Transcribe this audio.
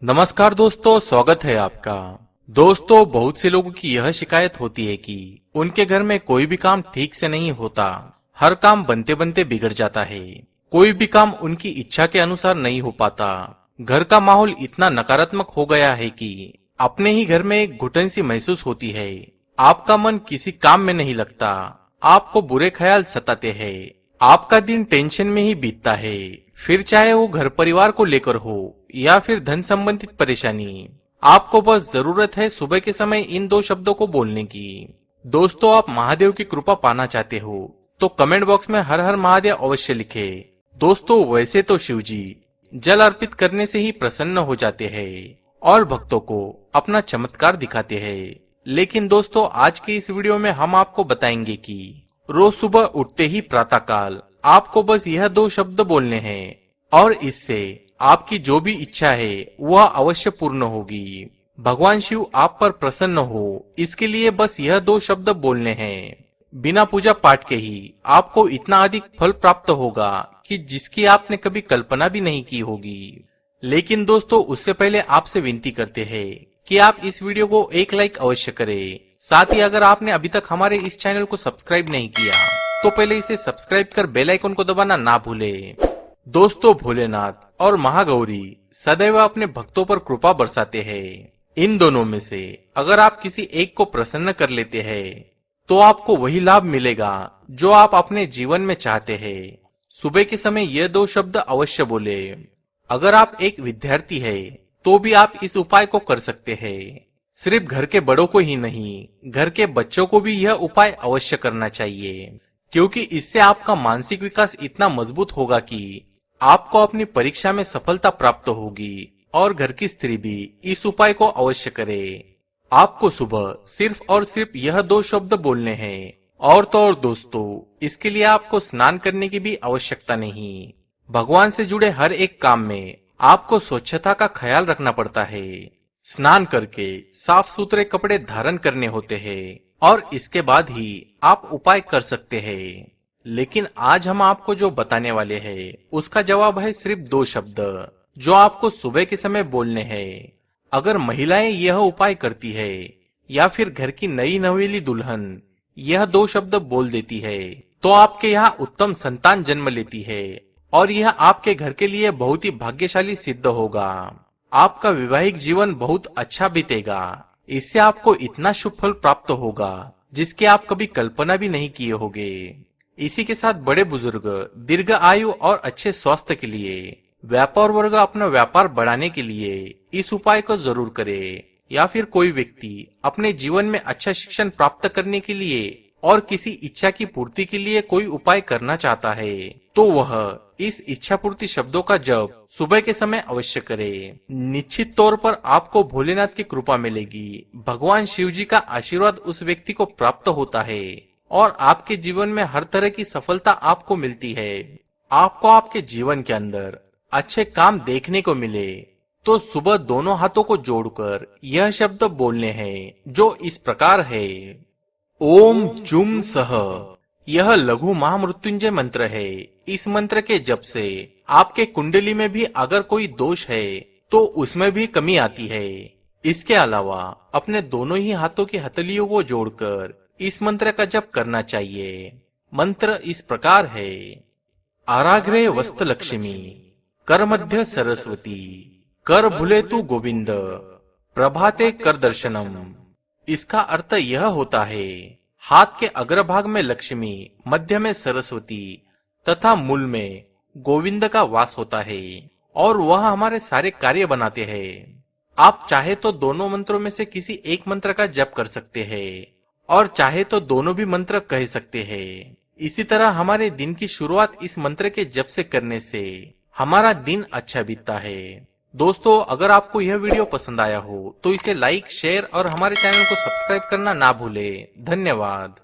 नमस्कार दोस्तों, स्वागत है आपका। दोस्तों, बहुत से लोगों की यह शिकायत होती है कि उनके घर में कोई भी काम ठीक से नहीं होता। हर काम बनते बनते बिगड़ जाता है। कोई भी काम उनकी इच्छा के अनुसार नहीं हो पाता। घर का माहौल इतना नकारात्मक हो गया है कि अपने ही घर में एक घुटन सी महसूस होती है। आपका मन किसी काम में नहीं लगता। आपको बुरे ख्याल सताते हैं। आपका दिन टेंशन में ही बीतता है, फिर चाहे वो घर परिवार को लेकर हो या फिर धन संबंधित परेशानी। आपको बस जरूरत है सुबह के समय इन दो शब्दों को बोलने की। दोस्तों, आप महादेव की कृपा पाना चाहते हो तो कमेंट बॉक्स में हर हर महादेव अवश्य लिखे। दोस्तों, वैसे तो शिव जी जल अर्पित करने से ही प्रसन्न हो जाते हैं और भक्तों को अपना चमत्कार दिखाते हैं, लेकिन दोस्तों आज के इस वीडियो में हम आपको बताएंगे कि रोज सुबह उठते ही प्रातःकाल आपको बस यह दो शब्द बोलने हैं और इससे आपकी जो भी इच्छा है वह अवश्य पूर्ण होगी। भगवान शिव आप पर प्रसन्न हो, इसके लिए बस यह दो शब्द बोलने हैं। बिना पूजा पाठ के ही आपको इतना अधिक फल प्राप्त होगा कि जिसकी आपने कभी कल्पना भी नहीं की होगी। लेकिन दोस्तों, उससे पहले आपसे विनती करते हैं कि आप इस वीडियो को एक लाइक अवश्य करें। साथ ही अगर आपने अभी तक हमारे इस चैनल को सब्सक्राइब नहीं किया तो पहले इसे सब्सक्राइब कर बेल आइकन को दबाना ना भूलें। दोस्तों, भोलेनाथ और महागौरी सदैव अपने भक्तों पर कृपा बरसाते हैं। इन दोनों में से अगर आप किसी एक को प्रसन्न कर लेते हैं तो आपको वही लाभ मिलेगा जो आप अपने जीवन में चाहते हैं। सुबह के समय ये दो शब्द अवश्य बोले। अगर आप एक विद्यार्थी है तो भी आप इस उपाय को कर सकते हैं। सिर्फ घर के बड़ों को ही नहीं, घर के बच्चों को भी यह उपाय अवश्य करना चाहिए, क्योंकि इससे आपका मानसिक विकास इतना मजबूत होगा कि आपको अपनी परीक्षा में सफलता प्राप्त होगी। और घर की स्त्री भी इस उपाय को अवश्य करे। आपको सुबह सिर्फ और सिर्फ यह दो शब्द बोलने हैं। और तो और दोस्तों, इसके लिए आपको स्नान करने की भी आवश्यकता नहीं। भगवान से जुड़े हर एक काम में आपको स्वच्छता का ख्याल रखना पड़ता है। स्नान करके साफ सुथरे कपड़े धारण करने होते हैं और इसके बाद ही आप उपाय कर सकते हैं। लेकिन आज हम आपको जो बताने वाले हैं उसका जवाब है सिर्फ दो शब्द जो आपको सुबह के समय बोलने हैं। अगर महिलाएं यह उपाय करती है या फिर घर की नई नवेली दुल्हन यह दो शब्द बोल देती है तो आपके यहाँ उत्तम संतान जन्म लेती है और यह आपके घर के लिए बहुत ही भाग्यशाली सिद्ध होगा। आपका वैवाहिक जीवन बहुत अच्छा बीतेगा। इससे आपको इतना शुभ फल प्राप्त होगा जिसकी आप कभी कल्पना भी नहीं किए होंगे। इसी के साथ बड़े बुजुर्ग दीर्घ आयु और अच्छे स्वास्थ्य के लिए, व्यापार वर्ग अपना व्यापार बढ़ाने के लिए इस उपाय को जरूर करे, या फिर कोई व्यक्ति अपने जीवन में अच्छा शिक्षण प्राप्त करने के लिए और किसी इच्छा की पूर्ति के लिए कोई उपाय करना चाहता है तो वह इस इच्छा पूर्ति शब्दों का जप सुबह के समय अवश्य करे। निश्चित तौर पर आपको भोलेनाथ की कृपा मिलेगी। भगवान शिव जी का आशीर्वाद उस व्यक्ति को प्राप्त होता है और आपके जीवन में हर तरह की सफलता आपको मिलती है। आपको आपके जीवन के अंदर अच्छे काम देखने को मिले तो सुबह दोनों हाथों को जोड़कर यह शब्द बोलने हैं जो इस प्रकार है। ओम जुम सह। यह लघु महामृत्युंजय मंत्र है। इस मंत्र के जप से आपके कुंडली में भी अगर कोई दोष है तो उसमें भी कमी आती है। इसके अलावा अपने दोनों ही हाथों की हथेलियों को जोड़कर इस मंत्र का जप करना चाहिए। मंत्र इस प्रकार है। आराग्रे वस्त लक्ष्मी, कर मध्य सरस्वती, कर भूले तू गोविंद, प्रभाते कर दर्शनम। इसका अर्थ यह होता है, हाथ के अग्रभाग में लक्ष्मी, मध्य में सरस्वती तथा मूल में गोविंद का वास होता है और वह हमारे सारे कार्य बनाते हैं। आप चाहे तो दोनों मंत्रों में से किसी एक मंत्र का जप कर सकते हैं और चाहे तो दोनों भी मंत्र कह सकते हैं। इसी तरह हमारे दिन की शुरुआत इस मंत्र के जप से करने से हमारा दिन अच्छा बीतता है। दोस्तों, अगर आपको यह वीडियो पसंद आया हो तो इसे लाइक, शेयर और हमारे चैनल को सब्सक्राइब करना ना भूलें। धन्यवाद।